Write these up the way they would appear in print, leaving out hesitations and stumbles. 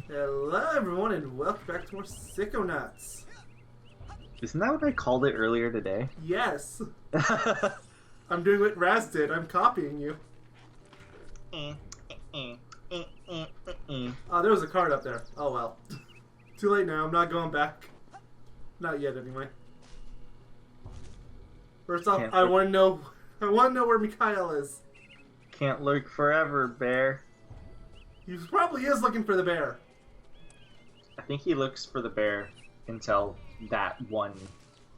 Hello everyone and welcome back to more Psychonauts. Isn't that what I called it earlier today? Yes. I'm doing what Raz did. I'm copying you. Oh, there was a card up there. Oh well. Too late now. I'm not going back. Not yet, anyway. First off, I want to know where Mikhail is. Can't lurk forever, bear. He probably is looking for the bear. I think he looks for the bear until that one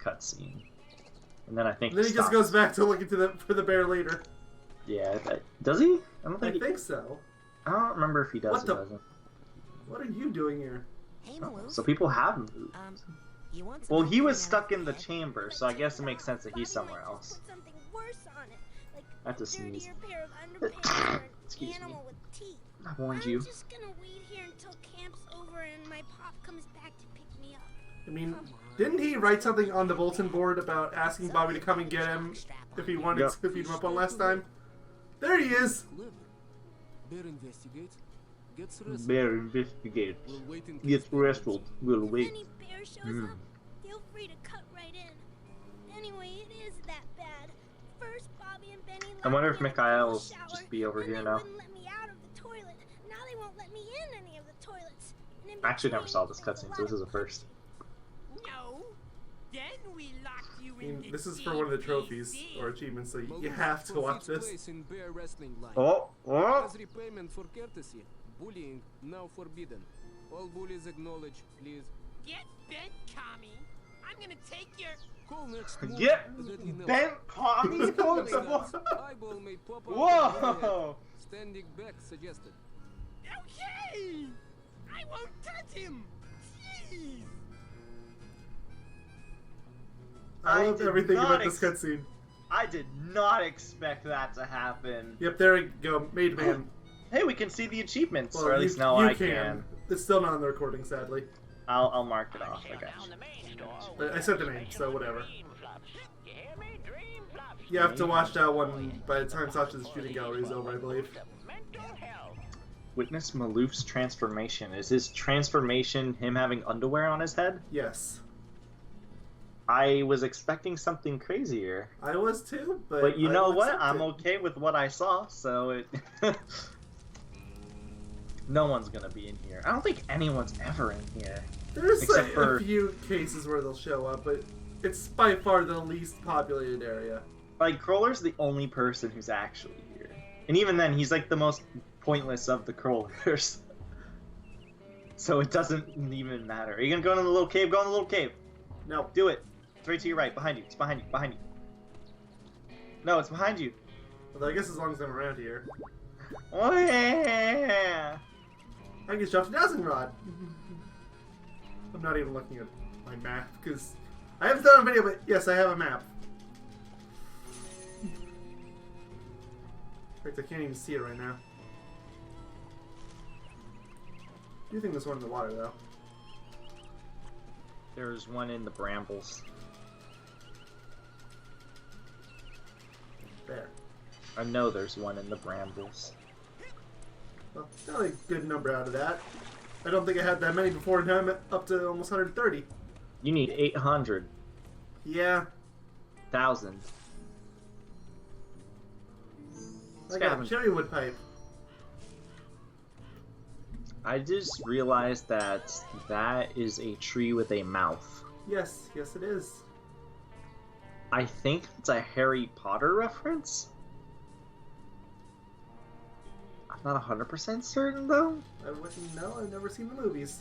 cutscene, and then I think. And then he just goes back to looking for the bear later. Yeah, does he? I don't think so. I don't remember if he does or doesn't. What are you doing here? Hey, so people have moved. You want Well, he was stuck in the chamber, so I guess it makes sense that he's somewhere else. Something worse on it, like I have to sneeze. dirtier pair of underpants or an Excuse me. animal with teeth. I warned you. I'm just gonna wait here until camp's over and my pop comes back to pick me up. I mean, didn't he write something on the bulletin board about asking Bobby to come and get him if he wanted to beat him up on last time? There he is! Bear investigates. Gets arrested. Bear investigate. We'll wait in Gets arrested. We'll If wait. any bear shows up, feel free to cut right in. Anyway, it is that bad. First, Bobby and Benny I wonder if locked me in a Mikhail cool will shower, just be over then here they now. wouldn't let me out of the toilet. Now they won't let me in any of the toilets. And in I actually never between, saw this there's cutscene, so this is a first. No. Then we lock you I in mean, this is for one of the trophies or achievements, so you have to watch this. Place in bear wrestling line. Oh! As repayment for courtesy, bullying now forbidden. All bullies acknowledge, please. Get bent, commie. I'm gonna take your. Call next move Get that he knows. bent, commie! Eyeball may pop out. Whoa! Standing back suggested. Okay. I won't touch him. Jeez. I love did everything not about this cutscene. I did not expect that to happen. Yep, there we go. Made man. Hey, we can see the achievements, Well, or at least now you I can. It's still not on the recording, sadly. I'll mark it off, I guess. But I said the name, so whatever. You have to watch that one by the time Sasha's shooting gallery is over, I believe. Witness Maloof's transformation. Is his transformation him having underwear on his head? Yes. I was expecting something crazier. I was too, But you I know will what? accept I'm it. okay with what I saw, so it... No one's gonna be in here. I don't think anyone's ever in here. There's Except a for- few cases where they'll show up, but it's by far the least populated area. Like, Crawler's the only person who's actually here. And even then, he's like the most pointless of the Crawlers. So it doesn't even matter. Are you gonna go in the little cave? Go in the little cave. No. Do it. It's right to your right. Behind you. It's behind you. Behind you. No, it's behind you. Although I guess as long as I'm around here. Oh, yeah! I can just drop the dowsing rod. I'm not even looking at my map, because I haven't done a video, but yes, I have a map. In fact, I can't even see it right now. I do think there's one in the water, though. There's one in the brambles. There. I know there's one in the brambles. Well, got a good number out of that. I don't think I had that many before, and now I'm up to almost 130. You need 800,000. Yeah, I got a cherry wood pipe. I just realized that that is a tree with a mouth. Yes, yes it is. I think it's a Harry Potter reference? I'm not 100% certain, though. I wouldn't know, I've never seen the movies.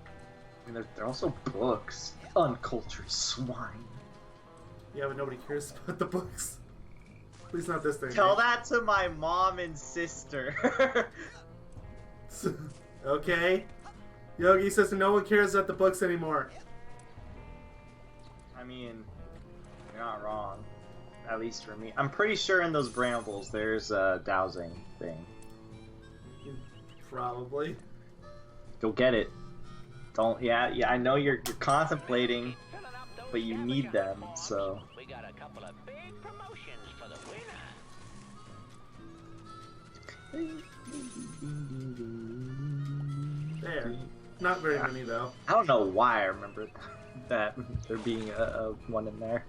I mean, they're also books. Uncultured swine. Yeah, but nobody cares about the books. At least not this thing. Tell that to my mom and sister. Okay. Yogi says no one cares about the books anymore. I mean, you're not wrong. At least for me. I'm pretty sure in those brambles there's a dowsing thing. Probably. Go get it. Don't. Yeah. I know you're contemplating, but you need them. So. We got a couple of big promotions for the winner. There. Not very many, though. I don't know why I remember that there being a one in there.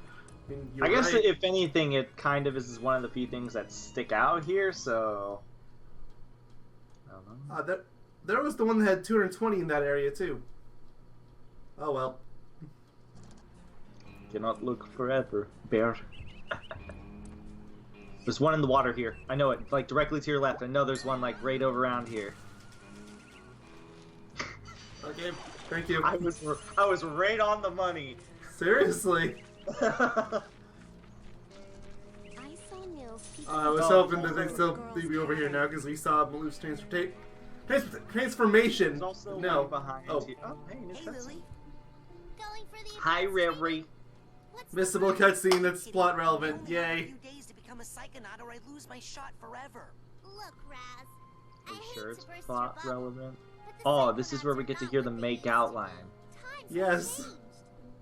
You're I guess right. if anything, it kind of is one of the few things that stick out here. So I don't know. There was the one that had 220 in that area, too. Oh, well. Cannot look forever, bear. There's one in the water here. I know it, like directly to your left. I know there's one like right over around here. Okay, thank you. I was right on the money. Seriously. I saw Nils peeking I was hoping that they'd still be over here now because we saw Maloof's transformation. There's also No. one behind Oh. you. Oh, hey, Nick, Hey, that's- Lily. going for the Hi, advanced Riri. training. What's the Missable plan? cutscene that's plot I relevant. only have a Yay. few days to become a Psychonaut or I lose my shot forever. Look, Raz. I Are you hate sure to it's burst plot your bubble, relevant? but the Oh, this is Psychonauts where we are get to not hear the what they make used to out be. line. Times Yes. have changed.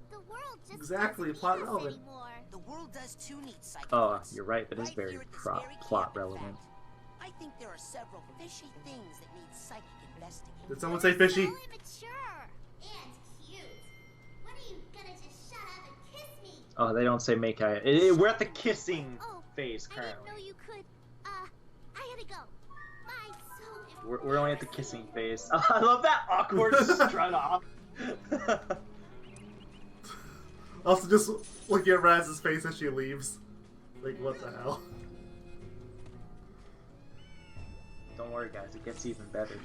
The world just Exactly, doesn't plot need us relevant. anymore. The world does too need Psychonauts. Oh, you're right. That is Right very here at this plot very camp, in relevant. fact. I think there are several fishy things that need psychic investigating. Did someone say fishy? So immature and cute. When are you gonna just shut up and kiss me? Oh, they don't say make out. We're at the kissing Oh, phase I didn't know currently. you could. I had to go. My so We're only at the kissing phase. I love that awkward strut off. Also, just looking at Raz's face as she leaves. Like, what the hell? Don't worry, guys. It gets even better.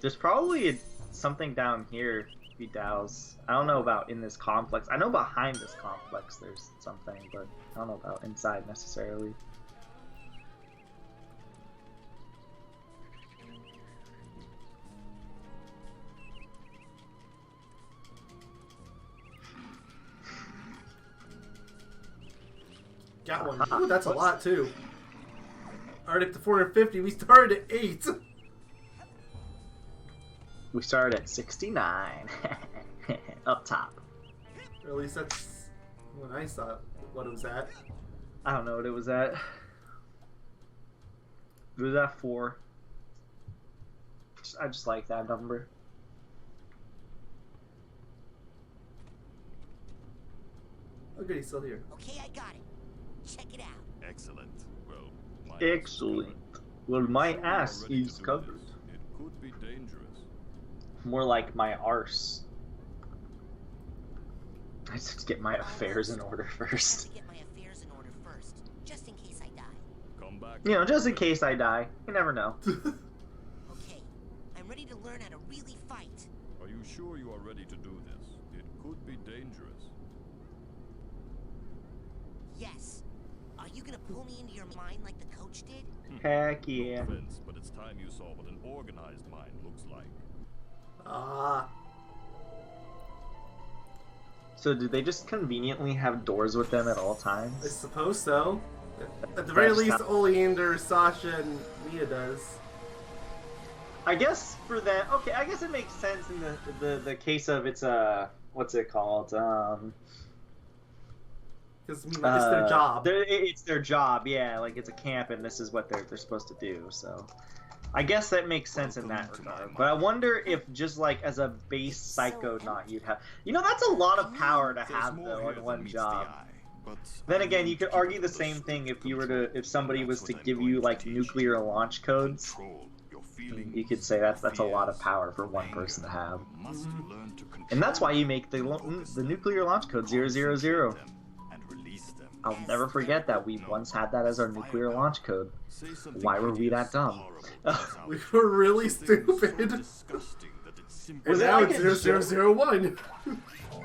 There's probably something down here. Be dows. I don't know about in this complex. I know behind this complex there's something, but I don't know about inside necessarily. Got one. Ooh, that's a lot, too. Already up to 450. We started at 8. We started at 69. Up top. Or at least that's when I saw what it was at. I don't know what it was at. It was at 4. I just like that number. Oh, good, he's still here. Okay, I got it. Check it out. Excellent. Well, my Excellent. Well, my ass Ready to is do covered. this. It could be dangerous. More like my arse. I just have to get my affairs in order I have first. to get my affairs in order first, just in case I die. Come back. You know, just in case I die. You never know. Okay, I'm ready to learn how to really fight. Are you sure you are ready to do this? It could be dangerous. Yes. Are you gonna pull me into your mind like the coach did? Heck yeah. Offense, but it's time you saw what an organized mind looks like. Ah. So do they just conveniently have doors with them at all I times? suppose so. At the very That's least, not- Oleander, Sasha, and Mia does. I guess for that, okay, I guess it makes sense in the case of it's what's it called? Because, it's their job. It's their job, yeah. Like it's a camp, and this is what they're supposed to do. So, I guess that makes sense in that regard. But I wonder if just like as a base Psychonaut, you'd have, you know, that's a lot of power to have though in one job. Then again, you could argue the same thing if you were to, if somebody was to give you like nuclear launch codes. You could say that's a lot of power for one person to have, and that's why you make the nuclear launch code 000. I'll never forget that we once had that as our nuclear launch code. Why were we that dumb? We were really stupid. And Was it now like it's a 0001.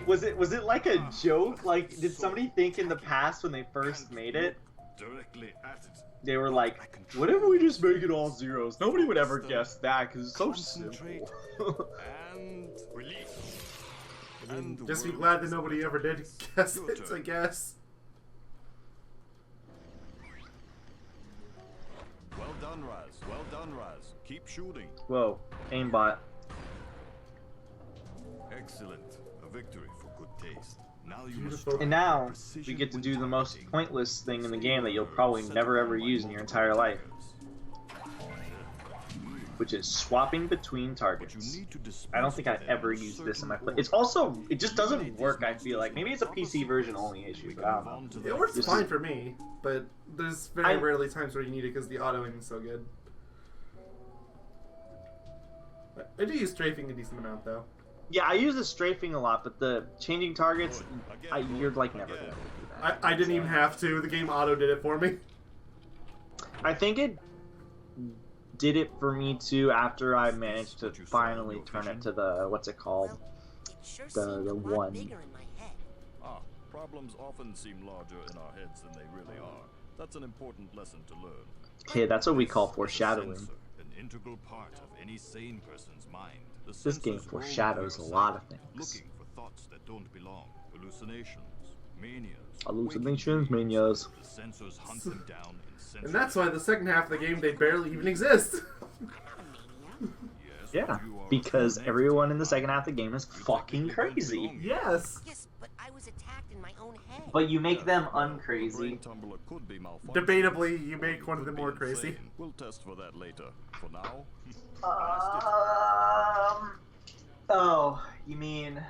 Was it like a joke? Like, did somebody think in the past when they first made it, Directly at it. they were like, what if we just make it all zeros? Nobody would ever guess that because it's so simple. And release. And the Just be world glad that is nobody ever did guess Your it, turn. I guess. Well done, Raz. Well done, Raz. Keep shooting. Whoa, aimbot. Excellent. A victory for good taste. Now you must Beautiful. try And now precision we get to with do the most targeting. pointless thing in the game that you'll probably never ever use in your entire life. which is swapping between But targets. you need to dispose I don't think of I've them ever in a used this in my play. certain It's also, it just doesn't work, I feel like. Maybe it's a PC version only issue, but I don't know. It works This fine is- for me, but there's very rarely times where you need it because the auto-aim is so good. I do use strafing a decent amount, though. Yeah, I use the strafing a lot, but the changing targets, you're like never gonna do that. I didn't even have to. The game auto did it for me. I think it did it for me too after I managed to finally turn it to the, what's it called? Well, it sure The seemed a lot one. bigger in my head. Ah, problems often seem larger in our heads than they really are. That's an important lesson to learn. Okay, that's what we call As a foreshadowing. sensor, an integral part of any sane person's mind. The This game sensors roam foreshadows through a your lot of psyche, things. looking for thoughts that don't belong, hallucinations, manias. Hallucinations, manias. The sensors hunt them down in And that's why the second half of the game, they barely even exist. Yeah, because everyone in the second half of the game is fucking crazy. Yes. Yes, but I was attacked in my own head. But you make them uncrazy. Debatably, you make one of them more crazy. We'll test for that later. For now, Oh, you mean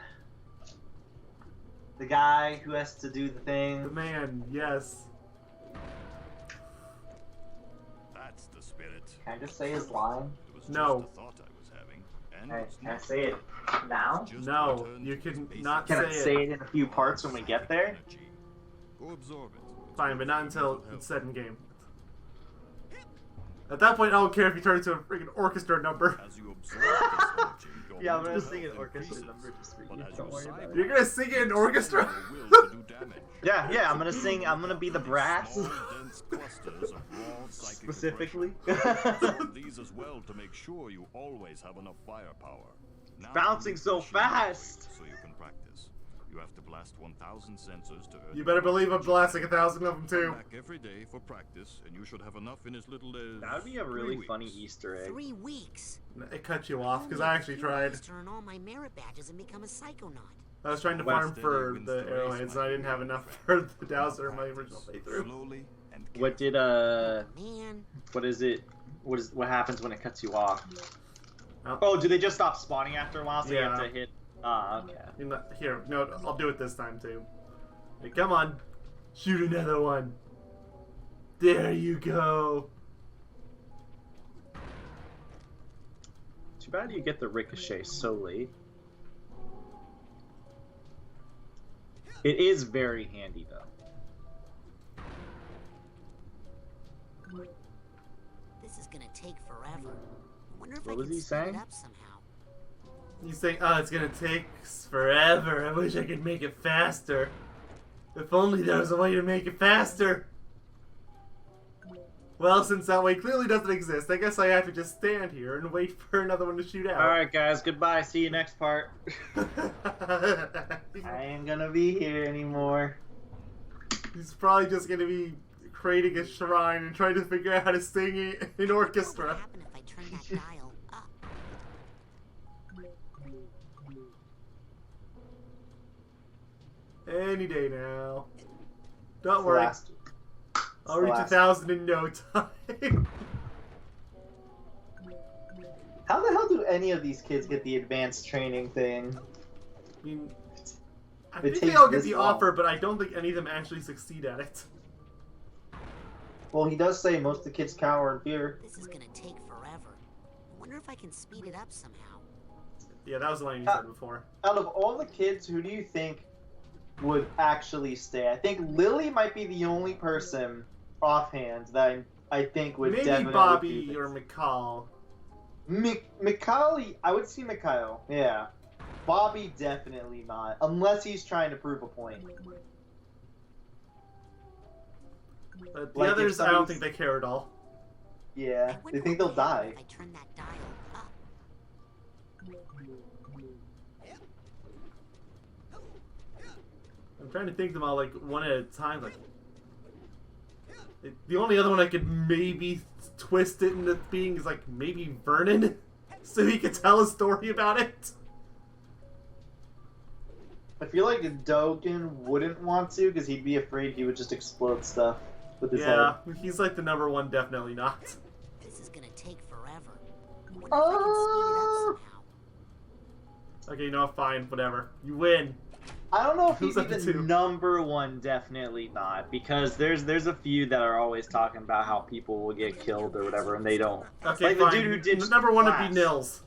the guy who has to do the The thing? man, yes. that's the spirit. Can I just say his line? It was No. just a thought I was having, and Can it's I not say it now? just No, returned you to can basic not Can I say say it. it in a few parts when we get there? energy. Go absorb it. Fine, but not until it's set in game. At that point, I don't care if you turn it into a freaking orchestra number. As you absorb this energy, your Yeah, I'm mental gonna sing an health orchestra increases. number just for But you. as Don't you worry about cycle, it. You're gonna sing it in orchestra? your will to do damage. Yeah, I'm gonna sing. I'm gonna be the brass. Small, dense clusters of raw psychic Specifically. aggression. Absorb these as well to make sure you always have enough firepower. Now Bouncing so machine fast. So you can practice. You have to blast 1,000 sensors to earn. You better believe I'm blasting 1,000 of them Come too. back every day for practice, and you should have enough in as little as. That would be a 3 really weeks. funny Easter egg. 3 weeks. It cut you off because I actually tried. To earn all my merit badges and become a Psychonaut. I was trying to farm for the arrowheads and I didn't have enough for the Dowser in my original playthrough. Slowly and What did Man, what is it? What happens when it cuts you off? Oh. Oh, do they just stop spawning after a while? So you have Yeah. to hit. Ah, okay. Here, no, I'll do it this time too. Hey, come on, shoot another one. There you go. Too bad you get the ricochet so late. It is very handy though. this is gonna take forever. I wonder if What I was can he speed saying? it up somehow. You saying, oh, it's gonna take forever. I wish I could make it faster. If only there was a way to make it faster. Well, since that way clearly doesn't exist, I guess I have to just stand here and wait for another one to shoot out. Alright guys, goodbye. See you next part. I ain't gonna be here anymore. He's probably just gonna be creating a shrine and trying to figure out how to sing it in What would orchestra. happen if I turned that dial up? Any day now. Don't worry, Last. I'll reach last. 1,000 in no time. How the hell do any of these kids get the advanced training thing? I mean, I It think they takes all get this the long. offer, but I don't think any of them actually succeed at it. Well, he does say most of the kids cower in fear. This is gonna take forever. I wonder if I can speed it up somehow. Yeah, that was the line you said before. Out of all the kids, who do you think would actually stay? I think Lily might be the only person offhand that I think would Maybe definitely Bobby do or this. McCall. Mikhail, I would see Mikhail, yeah. Bobby, definitely not. Unless he's trying to prove a point. But the Like, if others, I don't somebody's- think they care at all. Yeah, I wonder they think what they'll would happen die. if I turn that dial up. I'm trying to think them all like one at a time. Like the only other one I could maybe twist it into being is like maybe Vernon, so he could tell a story about it. I feel like Dogen wouldn't want to because he'd be afraid he would just explode stuff with his Yeah, head. he's like the number one, definitely not. This is gonna take forever. wonder if I can speed it up somehow. Okay, no, fine, whatever. You win. I don't know if Who's he's up to even two? number one. Definitely not, because there's a few that are always talking about how people will get killed or whatever, and they don't. Okay, Like fine. the dude who did Number one would Class. be Nils.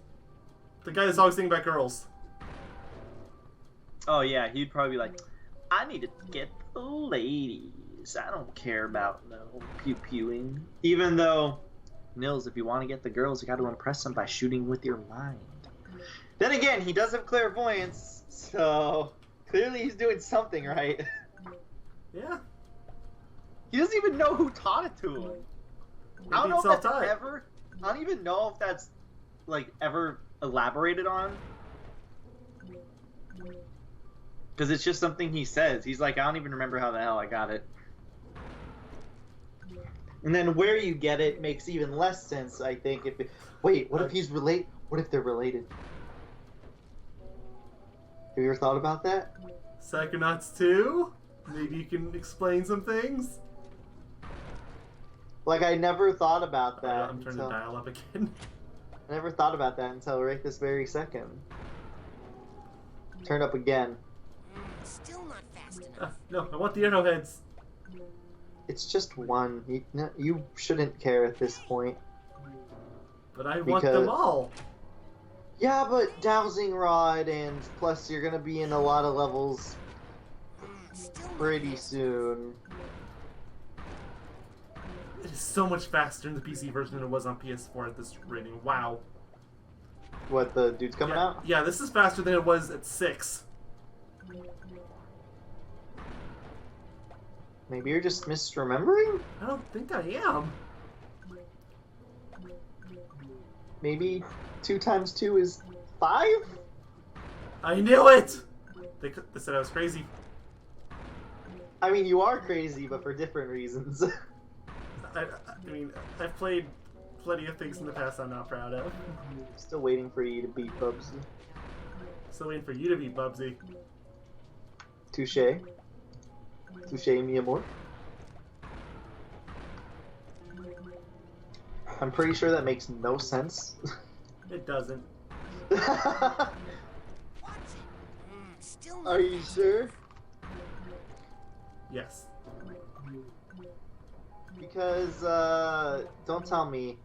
The guy that's always thinking about girls. Oh yeah, he'd probably be like, I need to get the ladies. I don't care about no pew-pewing. Even though, Nils, if you want to get the girls, you got to impress them by shooting with your mind. Then again, he does have clairvoyance, so clearly he's doing something right. Yeah. He doesn't even know who taught it to him. I don't Maybe know it's if that's self-taught. ever. I don't even know if that's like ever elaborated on. Because it's just something he says. He's like, I don't even remember how the hell I got it. And then where you get it makes even less sense, I think. Wait, what if he's relate? What if they're related? Have you ever thought about that? Psychonauts 2? Maybe you can explain some things? Like, I never thought about that. I'm turning the dial up again. I never thought about that until right this very second. Turn up again. Still not fast enough. No, I want the arrowheads. It's just one. You shouldn't care at this point. But I want them all. Yeah, but dowsing rod, and plus you're gonna be in a lot of levels Still not pretty fast. soon. It is so much faster in the PC version than it was on PS4 at this rating. Wow. What, the dude's coming Yeah, out? yeah, this is faster than it was at 6. Maybe you're just misremembering? I don't think I am. Maybe 2 times 2 is 5? I knew it! They said I was crazy. I mean, you are crazy, but for different reasons. I mean, I've played plenty of things in the past I'm not proud of. Still waiting for you to beat Bubsy. Still waiting for you to be Bubsy. Touche. Touche, mi amor. I'm pretty sure that makes no sense. It doesn't. Still not Are you fast. sure? Yes. Because, don't tell me.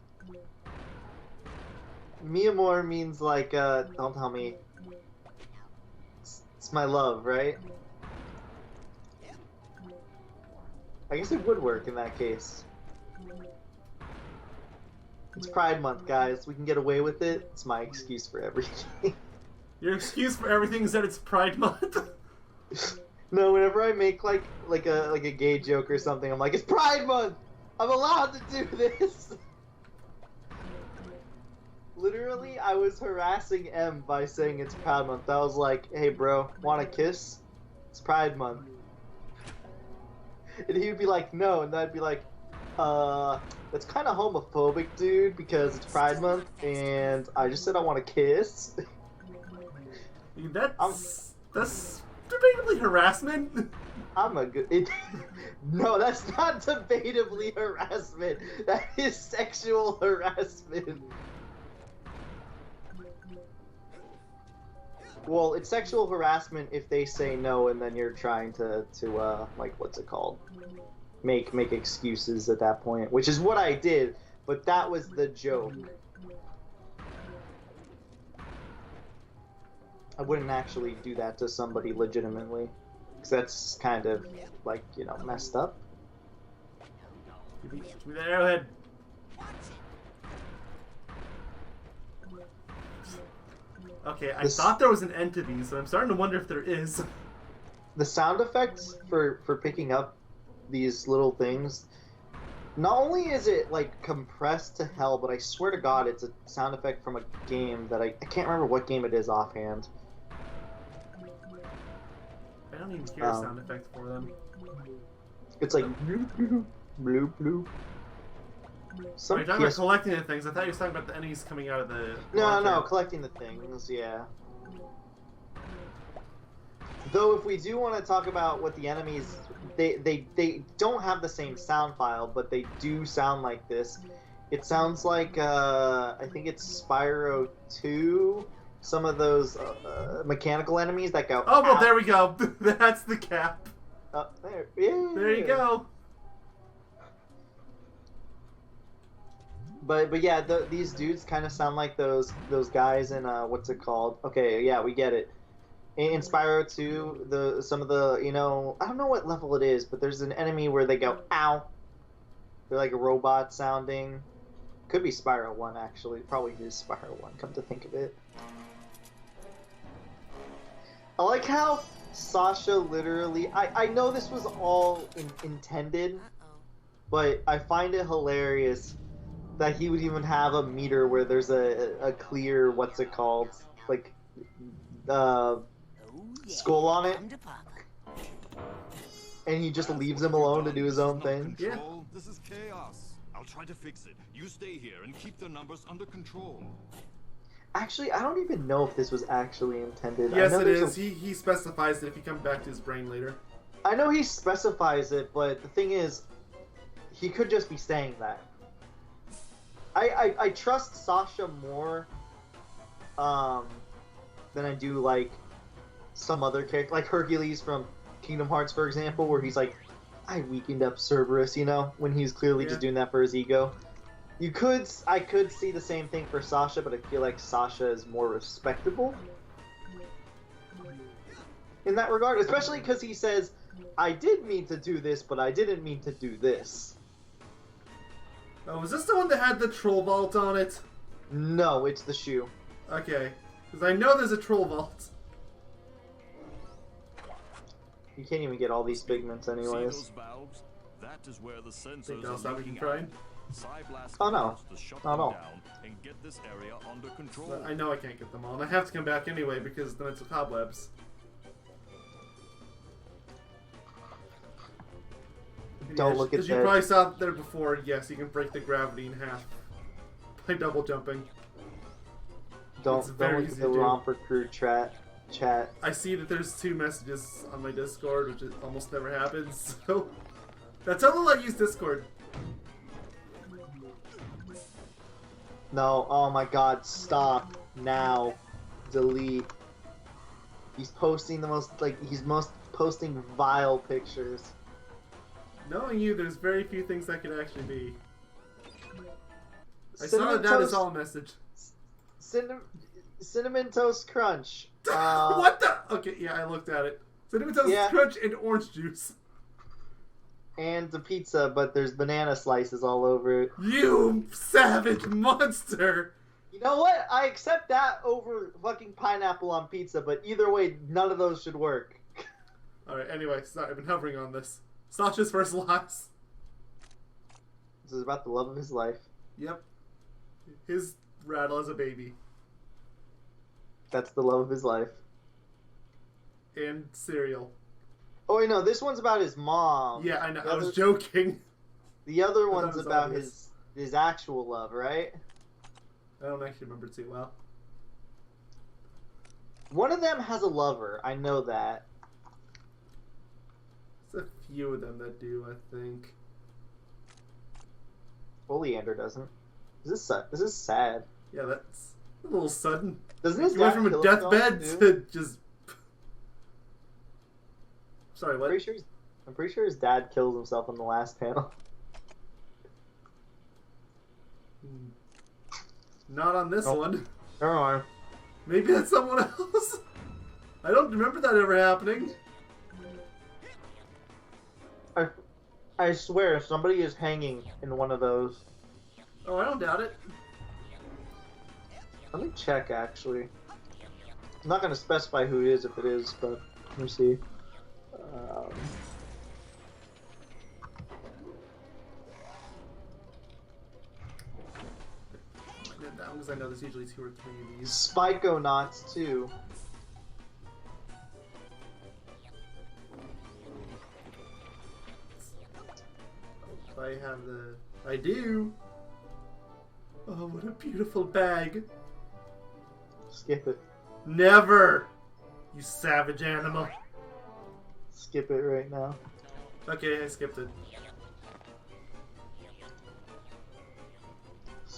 Mi amor means like, don't tell me. It's my love, right? I guess it would work in that case. It's Pride Month, guys. We can get away with it. It's my excuse for everything. Your excuse for everything is that it's Pride Month. No, whenever I make like a gay joke or something, I'm like, it's Pride Month. I'm allowed to do this. Literally, I was harassing M by saying it's Pride Month. I was like, hey, bro, want a kiss? It's Pride Month. And he would be like, no, and I'd be like, that's kind of homophobic, dude, because it's Pride Month, and I just said I want a kiss. That's debatably harassment. I'm a good. No, that's not debatably harassment. That is sexual harassment. Well, it's sexual harassment if they say no, and then you're trying to like, what's it called? Make excuses at that point, which is what I did. But that was the joke. I wouldn't actually do that to somebody legitimately, because that's kind of like, you know, messed up. Give me the arrowhead. Okay, I thought there was an end to these, so I'm starting to wonder if there is. The sound effects for picking up these little things, not only is it like compressed to hell, but I swear to God, it's a sound effect from a game that I can't remember what game it is offhand. I don't even hear a sound effect for them. It's like bloop bloop bloop bloop. Are you talking about collecting the things? I thought you were talking about the enemies coming out of the... No, collecting the things, yeah. Though if we do want to talk about what the enemies... They don't have the same sound file, but they do sound like this. It sounds like I think it's Spyro 2. Some of those mechanical enemies that go. Oh well, "Ow." there we go. That's the cap. There. Yeah. There you go. But yeah, these dudes kind of sound like those guys in what's it called? Okay, yeah, we get it. In Spyro 2, some of the I don't know what level it is, but there's an enemy where they go ow. They're like a robot sounding. Could be Spyro 1 actually. Probably is Spyro 1. Come to think of it. I like how Sasha literally. I know this was all intended, but I find it hilarious that he would even have a meter where there's a clear what's it called like skull on it, and he just leaves him alone to do his own thing. Yeah. This is chaos. I'll try to fix it. You stay here and keep the numbers under control. Actually, I don't even know if this was actually intended. Yes, I know it there's is. He specifies it if you come back to his brain later. I know he specifies it, but the thing is, he could just be saying that. I trust Sasha more than I do like some other character, like Hercules from Kingdom Hearts, for example, where he's like, I weakened up Cerberus, when he's clearly just doing that for his ego. I could see the same thing for Sasha, but I feel like Sasha is more respectable in that regard, especially because he says, I did mean to do this, but I didn't mean to do this. Oh, was this the one that had the troll vault on it? No, it's the shoe. Okay. Because I know there's a troll vault. You can't even get all these pigments anyways. See those valves? That is where the Think sensors I'll are stop leaking you from trying? out. Psyblast Oh, no. has to shut Not at them all. down and get this area under control. But I know I can't get them all, and I have to come back anyway because then it's cobwebs. Don't look at as you that. probably saw there before, yes, you can break the gravity in half by double jumping. It's Don't very look easy at the to do. romper crew chat. I see that there's 2 messages on my Discord, which almost never happens, so that's how I use Discord. No, oh my god, stop now. Delete. He's posting posting vile pictures. Knowing you, there's very few things that could actually be. I saw that is all message. Cinnamon Toast Crunch. What the? Okay, yeah, I looked at it. Cinnamon Toast Crunch and orange juice. And the pizza, but there's banana slices all over it. You savage monster! You know what? I accept that over fucking pineapple on pizza, but either way, none of those should work. Alright, anyway, sorry, I've been hovering on this. Sasha's first loss. This is about the love of his life. Yep. His rattle as a baby. That's the love of his life. And cereal. Oh, wait, no, this one's about his mom. Yeah, I know. I was joking. The other I thought one's it was about obvious. his actual love, right? I don't actually remember too well. One of them has a lover. I know that. There's a few of them that do, I think. Oleander doesn't. This is sad. Yeah, that's a little sudden. Doesn't his He went dad from a kill deathbed himself, to just... Sorry, what? I'm pretty sure his dad kills himself in the last panel. Not on this Nope. one. Never mind. Maybe that's someone else. I don't remember that ever happening. I swear, somebody is hanging in one of those. Oh, I don't doubt it. Let me check, actually. I'm not going to specify who it is if it is, but let me see. That one, because I know there's usually 2 or 3 of these. Psychonauts, too. If I have the... I do! Oh, what a beautiful bag. Skip it. Never! You savage animal. Skip it right now. Okay, I skipped it.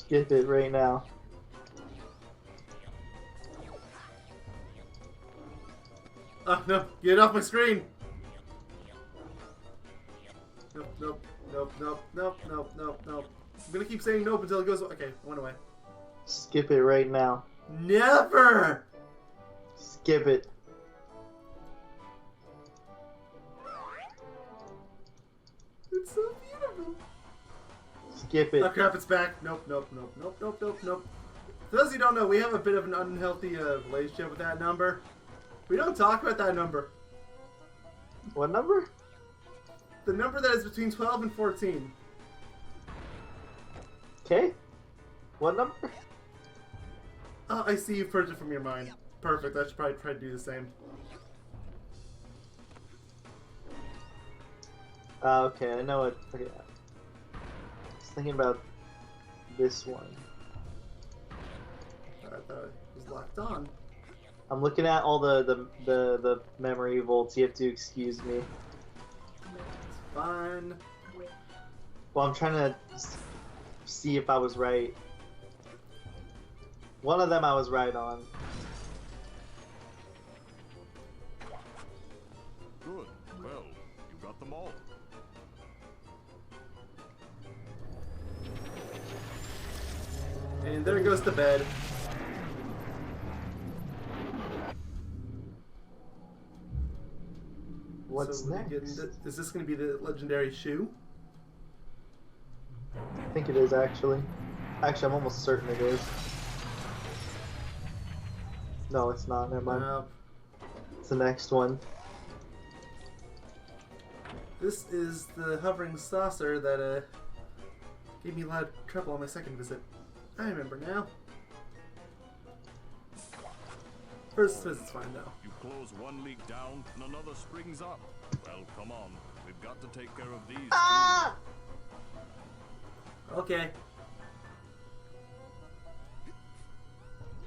Skip it right now. Oh no, get off my screen! Nope, nope, nope, nope, nope, nope, nope, nope. I'm gonna keep saying nope until it goes. Okay, it went away. Skip it right now. Never! Skip it. It's so beautiful. Skip it. Oh crap, it's back. Nope, nope, nope, nope, nope, nope, nope. For those who don't know, we have a bit of an unhealthy relationship with that number. We don't talk about that number. What number? The number that is between 12 and 14. Okay. What number? Oh, I see you've purged it from your mind. Perfect, I should probably try to do the same. Okay, I know it. Okay. I was thinking about this one. I thought it was locked on. I'm looking at all the memory volts. You have to excuse me. It's fine. Well, I'm trying to see if I was right. One of them I was right on. Good. Well, you got them all. And there goes to bed. What's So next? Is this going to be the legendary shoe? I think it is actually. Actually, I'm almost certain it is. No, it's not. Never mind. It's the next one. This is the hovering saucer that gave me a lot of trouble on my second visit. I remember now. First visit's fine though. You close one leak down and another springs up. Well, come on. We've got to take care of these Ah! Okay.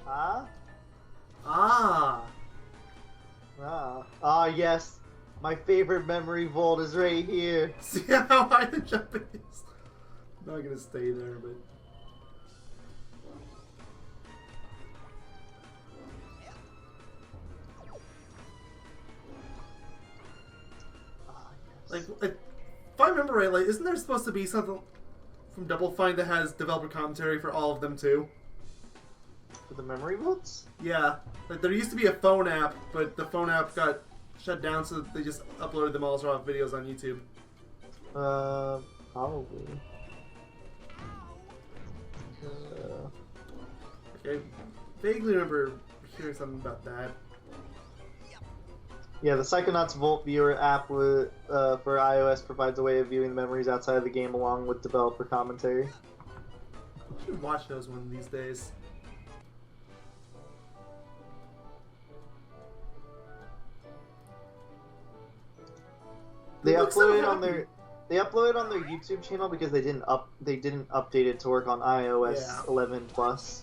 Ah? Ah! Ah. Ah, yes. My favorite memory vault is right here. See how high the jump is? I'm not gonna stay there, but... Like, if I remember right, like, isn't there supposed to be something from Double Fine that has developer commentary for all of them too? For the memory vaults? Yeah. Like, there used to be a phone app, but the phone app got shut down, so they just uploaded them all as raw videos on YouTube. Probably. Okay. Vaguely remember hearing something about that. Yeah, the Psychonauts Vault Viewer app for iOS provides a way of viewing the memories outside of the game along with developer commentary. I should watch those one of these days. They look so upload it on happy. their YouTube channel because they didn't update it to work on iOS 11 Plus.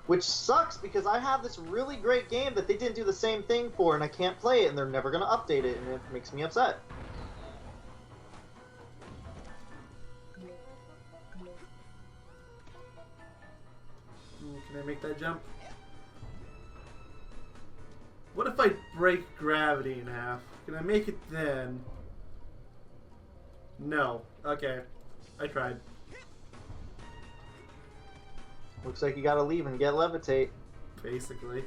Which sucks because I have this really great game that they didn't do the same thing for and I can't play it and they're never going to update it and it makes me upset. Ooh, can I make that jump? What if I break gravity in half? Can I make it then? No. Okay. I tried. Looks like you gotta leave and get levitate. Basically.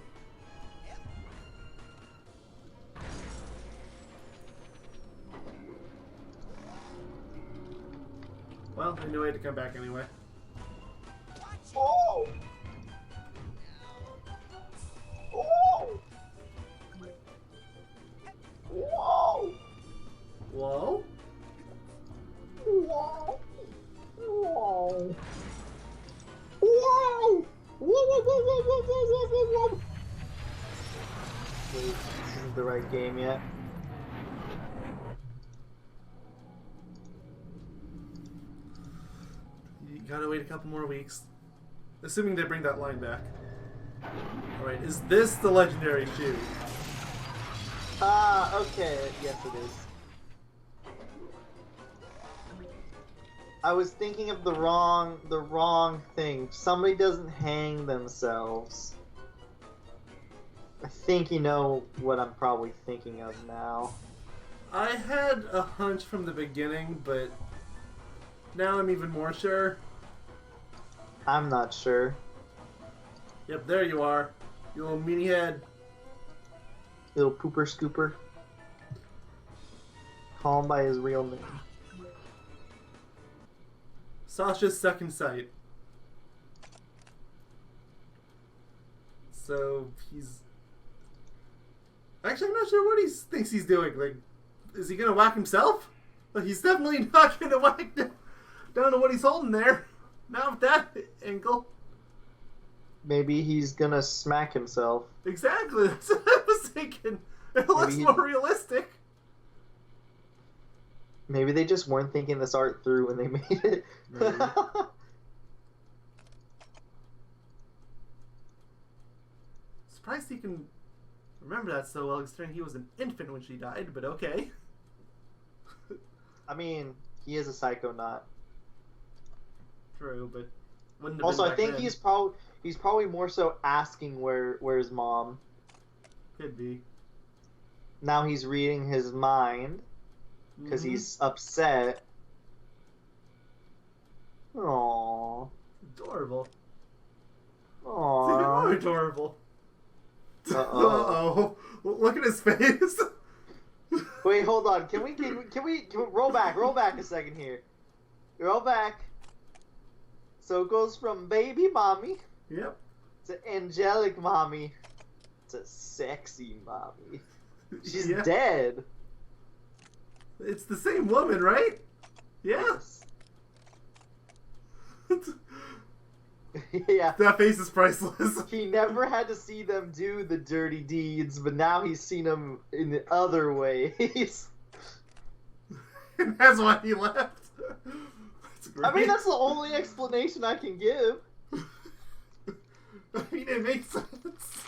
Well, I knew I had to come back anyway. Oh! Oh! Whoa! Whoa? Whoa! Whoa! Whoa! Whoa! Wait, this isn't the right game yet. You gotta wait a couple more weeks. Assuming they bring that line back. Alright, is this the legendary shoe? Ah, okay. Yes, it is. I was thinking of the wrong thing. Somebody doesn't hang themselves. I think you know what I'm probably thinking of now. I had a hunch from the beginning, but now I'm even more sure. I'm not sure. Yep, there you are. You little meanie head. Little pooper scooper. Call him by his real name. Sasha's second sight. So he's actually, I'm not sure what he thinks he's doing. Like, is he gonna whack himself? Like, he's definitely not gonna whack down to what he's holding there. Not with that angle. Maybe he's gonna smack himself. Exactly. That's what I was thinking. It looks more realistic. Maybe they just weren't thinking this art through when they made it. Surprised he can remember that so well, considering he was an infant when she died, but okay. I mean, he is a Psychonaut. True, but wouldn't have Also, been I back think then. he's probably more so asking where's mom. Could be. Now he's reading his mind because he's upset. Aww. Adorable. Aww. It's even more adorable. Uh-oh. Uh-oh. Look at his face. Wait, hold on. Can we roll back a second here? Roll back. So it goes from baby mommy Yep. to angelic mommy to sexy mommy. She's Yeah. dead. It's the same woman, right? Yeah. Yeah. That face is priceless. He never had to see them do the dirty deeds, but now he's seen them in the other ways. And that's why he left. That's great. I mean, that's the only explanation I can give. I mean, it makes sense.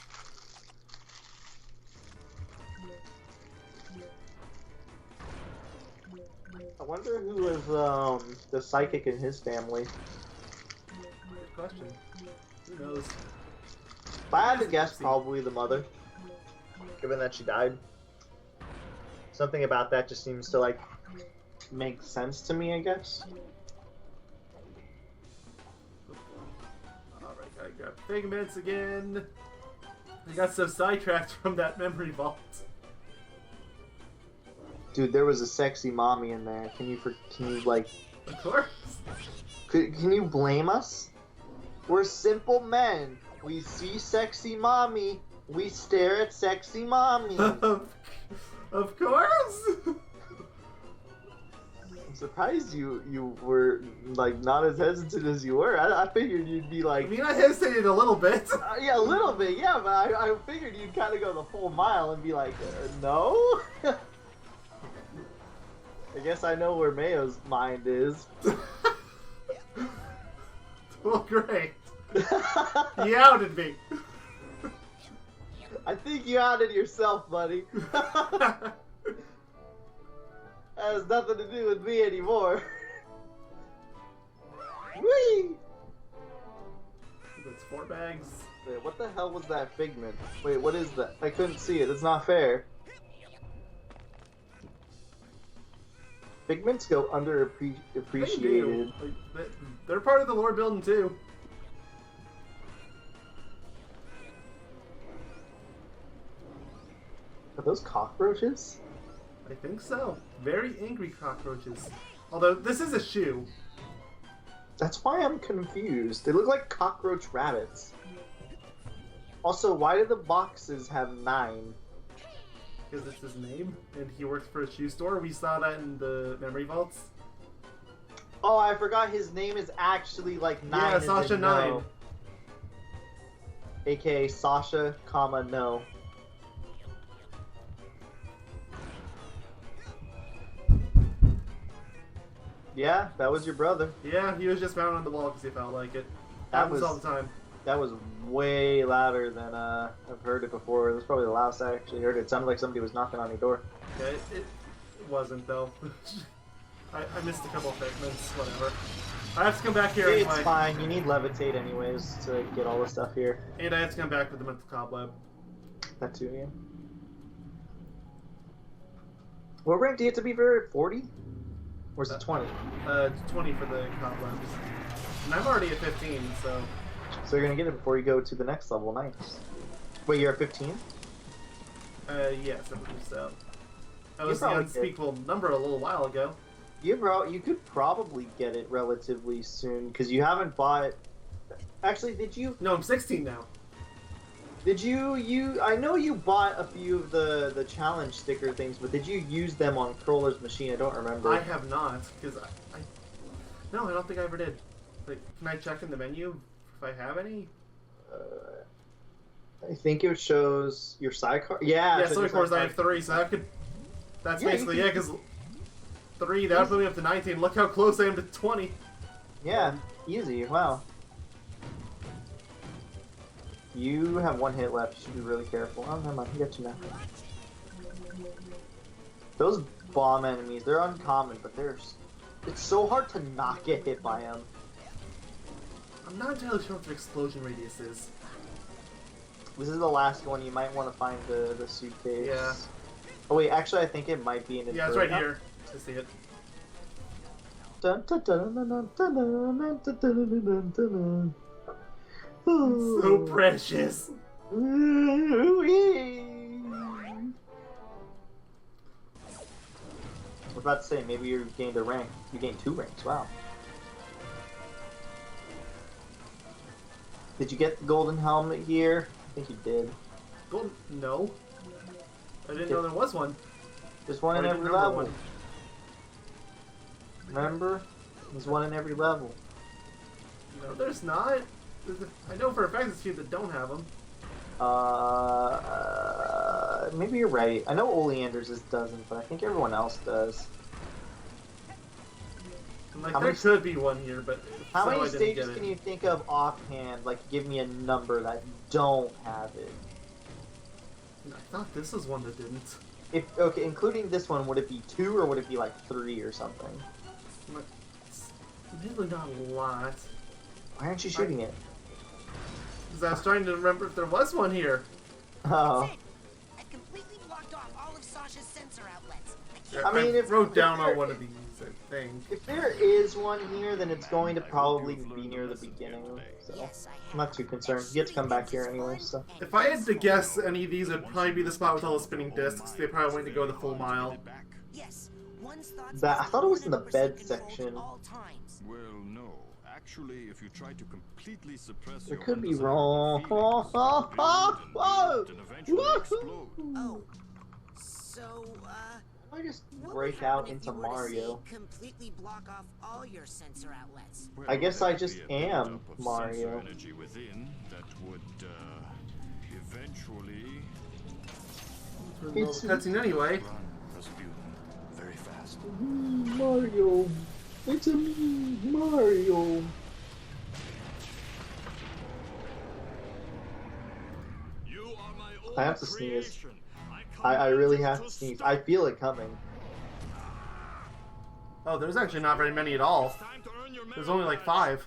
I wonder who was the psychic in his family. Good question. Who knows? If I had to guess, probably the mother. Given that she died. Something about that just seems to, like, make sense to me, I guess. Alright, gotta grab pigments again. I got so sidetracked from that memory vault. Dude, there was a sexy mommy in there. Can you like... Of course. Can you blame us? We're simple men. We see sexy mommy. We stare at sexy mommy. Of course. I'm surprised you were, like, not as hesitant as you were. I figured you'd be like... I mean, I hesitated a little bit. Yeah, a little bit, yeah, but I figured you'd kind of go the full mile and be like, no? I guess I know where Mayo's mind is. Well, great. He outed me. I think you outed yourself, buddy. That has nothing to do with me anymore. Whee! That's 4 bags. Wait, what the hell was that figment? Wait, what is that? I couldn't see it. It's not fair. Figments go underappreciated. Like, they're part of the lore building too. Are those cockroaches? I think so. Very angry cockroaches. Although this is a shoe. That's why I'm confused. They look like cockroach rabbits. Also, why do the boxes have 9? Because it's his name, and he works for a shoe store. We saw that in the memory vaults. Oh, I forgot his name is actually like 9. Yeah, as in Sasha no. Nein. AKA Sasha, comma, no. Yeah, that was your brother. Yeah, he was just mounted on the wall because he felt like it. That Happens was- all the time. That was way louder than I've heard it before. It was probably the loudest I actually heard it. It sounded like somebody was knocking on your door. Yeah, it wasn't though. I missed a couple of figments, whatever. I have to come back here It's anyway. fine. You need levitate anyways to get all the stuff here. And I have to come back with the mental cobweb. That too, yeah. What rank do you have to be for 40? Or is it 20? 20 for the cobwebs. And I'm already at 15, so... So you're gonna get it before you go to the next level, nice. Wait, you're at 15? Yes, I believe so. That You was the probably unspeakable number a little while ago. You could probably get it relatively soon, because you haven't bought... Actually, did you... No, I'm 16 now. Did you... I know you bought a few of the challenge sticker things, but did you use them on Crawler's machine? I don't remember. I have not, because No, I don't think I ever did. Like, can I check in the menu if I have any? I think it shows your sidecar. Yeah, Yeah, so so of your course I have sidecar. 3, so that could... That's Yeah, you basically, can- yeah, because 3, that would put me up to 19. Look how close I am to 20. Yeah, easy. Wow. You have 1 hit left. You should be really careful. Oh, never mind. I get you now. Those bomb enemies, they're uncommon, but it's so hard to not get hit by them. I'm not entirely sure what the explosion radius is. This is the last one. You might want to find the suitcase. Yeah. Oh wait, actually, I think it might be in. Yeah, it's right here. I see it. Dun, dun, dun, dun, dun, dun, dun, dun, dun, dun, dun. Ooh. So precious. Ooh-wee. I was about to say, maybe you gained a rank. You gained 2 ranks. Wow. Did you get the golden helmet here? I think you did. Golden? No. I didn't know there was one. There's one in I every didn't remember level. one. Remember? There's one in every level. No, there's not. I know for a fact there's a few that don't have them. Maybe you're right. I know Oleander's doesn't, but I think everyone else does. And, like, How there many- could be one here, but How so I many didn't stages get it. can you think of offhand? Like, give me a number that don't have it. I thought this was one that didn't. Okay, including this one, would it be 2 or would it be like 3 or something? Like, it's really not a lot. Why aren't you shooting it? Because I was trying to remember if there was one here. Oh. That's it. I completely blocked off all of Sasha's sensor outlets. I mean, if wrote down if there- on one of these, I think. If there is one here, then it's going to probably be near the beginning. So Yes, I I'm not too concerned. You get to come back here anyway. So If I had to guess, any of these would probably be the spot with all the spinning discs. They probably want to go the full mile. Yes, one's thoughts That- I thought it was in the 100% bed controlled section. all times. Well, no. Actually, if you try to completely suppress it your could be undesirable wrong. feelings, Oh, oh, oh, and eventually oh. explode. Oh, so, I just what break would out happen if into you were to, Mario. say, completely block off all your sensor outlets? Well, I guess there I could just be a am buildup of Mario. sensor energy within that would eventually It's- Cutscene anyway. run Rasputin very fast. Mario. It's a me, Mario. You are my own I have to sneeze. creation. I really command have you to sneeze. stop. I feel it coming. Oh, there's actually not very many at all. It's time to earn your There's only like 5.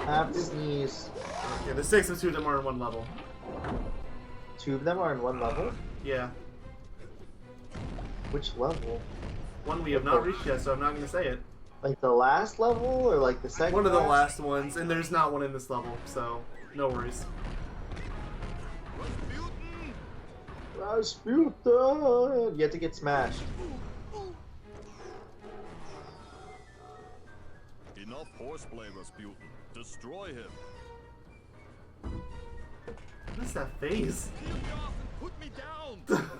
I have to sneeze. Yeah, the 6 and 2 of them are in one level. 2 of them are in 1 level? Yeah. Which level? One we have not reached yet, so I'm not going to say it. Like the last level or like the second? One of the last ones, and there's not one in this level, so no worries. Rasputin! You have to get smashed. Enough horseplay, Rasputin. Destroy him. What is that face? Peel me off and put me down.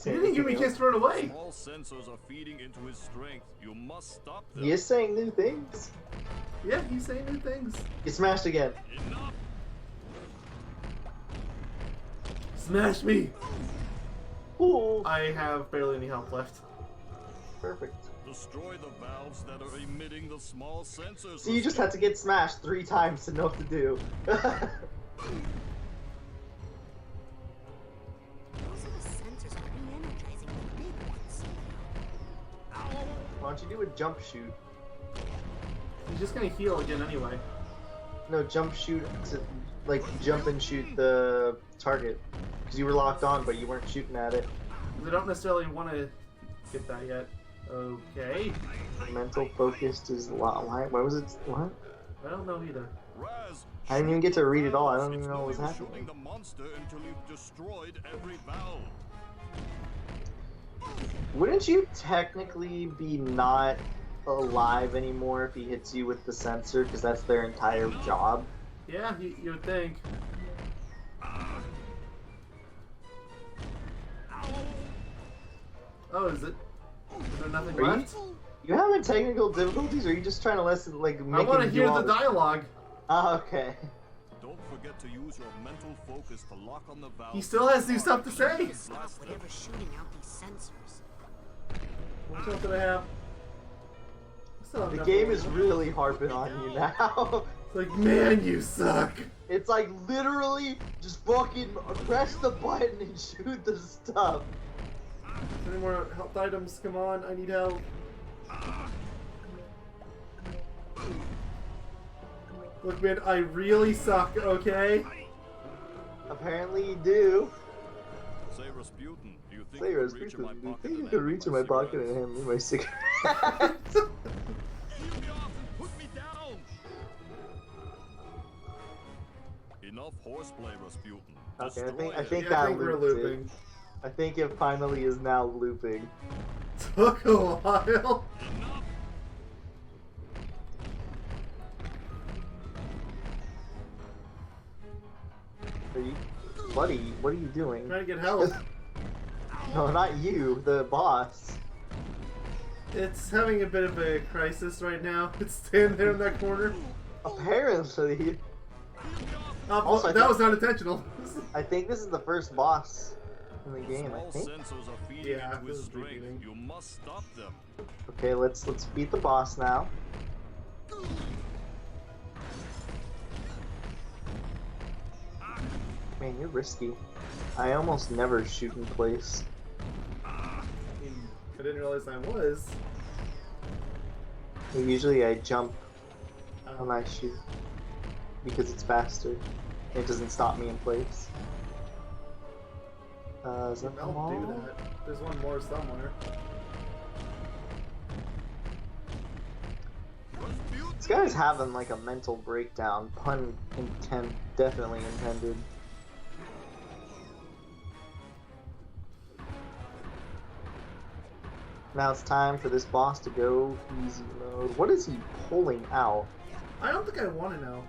He didn't give me a chance to run away. All sensors are feeding into his strength. You must stop them. He is saying new things. Yeah, he's saying new things. Get smashed again. Enough. Smash me! Ooh. I have barely any health left. Perfect. Destroy the valves that are emitting the small sensors. So you just had to get smashed 3 times to know what to do. Those are the sensors re-energizing the big ones. with jump shoot? He's just gonna heal again anyway. No, jump shoot to like jump and shoot the target because you were locked on, but you weren't shooting at it. They don't necessarily want to get that yet. Okay. Mental focused is why was it what? I don't know either. Raz, I didn't even get to read it all. I don't it's even know no what was use happening. shooting the monster until you've destroyed every valve. Wouldn't you technically be not alive anymore if he hits you with the sensor? Because that's their entire job. Yeah, you would think. Oh, is it? Is there nothing Are you- left? You having technical difficulties, or are you just trying to listen, like, I make want to him do hear all the dialogue. Ah, okay. Don't forget to use your mental focus to lock on the valve. He still has new stuff to say. Stop whatever's shooting out these sensors. What else did I have? I still have The nothing. game is really harping on you now. It's like, man, you suck. It's like literally just fucking press the button and shoot the stuff. Any more health items? Come on, I need help. Look, man, I really suck, okay? Apparently you do. Say Rasputin, do you think Say, you could Rasputin, reach in my do you pocket think you and could hand me reach in my pocket cigarettes? and hand me my cigarette? Heal me off and put me down! Enough horseplay, Rasputin. Okay, Destroy I think it. Yeah, I that think we're looped looping. I think it finally is now looping. Took a while. Enough! Are you, buddy? What are you doing? Trying to get help. No, not you. The boss. It's having a bit of a crisis right now. It's standing there in that corner. Apparently, Well, Also, I that think- was not intentional. I think this is the first boss in the game. I Small think. sensors are feeding Yeah, into this his is strength. beginning. You must stop them. Okay, let's beat the boss now. Man, you're risky. I almost never shoot in place. I mean, I didn't realize I was. Usually I jump when I shoot because it's faster. It doesn't stop me in place. Is that them I'll all? do that. There's one more somewhere. This guy's having like a mental breakdown. Pun definitely intended. Now it's time for this boss to go easy mode. What is he pulling out? I don't think I want to know.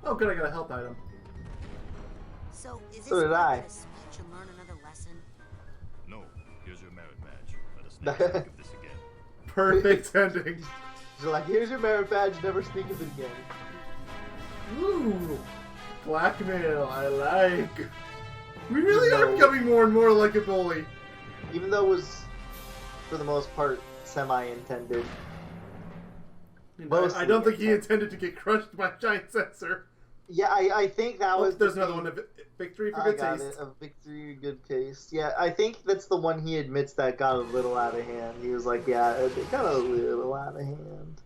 Oh, good, I got a health item. So, is this So did where I. get a speech and learn another lesson? No, here's your merit badge. Let us never think of this again. Perfect ending. He's like, here's your merit badge, never speak of it again. Ooh, blackmail, I like. We really are becoming more and more like a bully. Even though it was, for the most part, semi-intended. I don't think he intended to get crushed by a giant sensor. Yeah, I think that Oh, was. there's the another thing. one. Victory for I good got taste. it. A victory, good taste. Yeah, I think that's the one he admits that got a little out of hand. He was like, yeah, it got a little out of hand.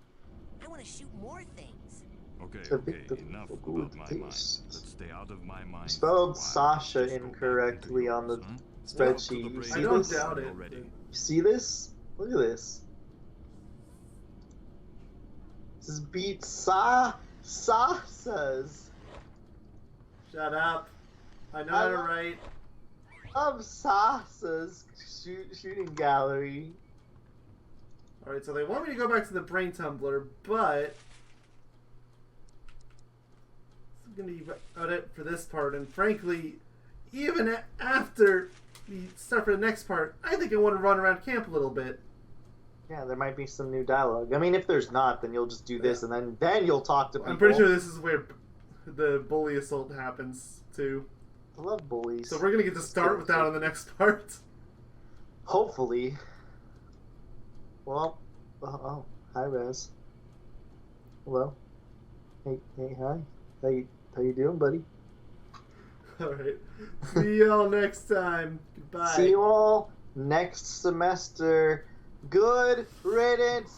I want to shoot more things. Okay, A okay, victory enough for good about my mind. taste. Let's stay out of my mind. You spelled Why? Sasha Just go back incorrectly into on the yours, huh? spreadsheet. Welcome to You the see I don't this? doubt it. Already. You see this? Look at this. This is beat Sasas Shut up. I know how to write. of Sasa's shooting gallery. Alright, so they want me to go back to the brain tumbler, but this is going to be about it for this part. And frankly, even after we start for the next part, I think I want to run around camp a little bit. Yeah, there might be some new dialogue. I mean, if there's not, then you'll just do this, and then you'll talk to people. I'm pretty sure this is where the bully assault happens, too. I love bullies. So we're going to get to start with that on the next part. Hopefully. Well, oh, hi, Raz. Hello. Hey, hi. How you doing, buddy? Alright. See y'all next time. Goodbye. See you all next semester. Good riddance,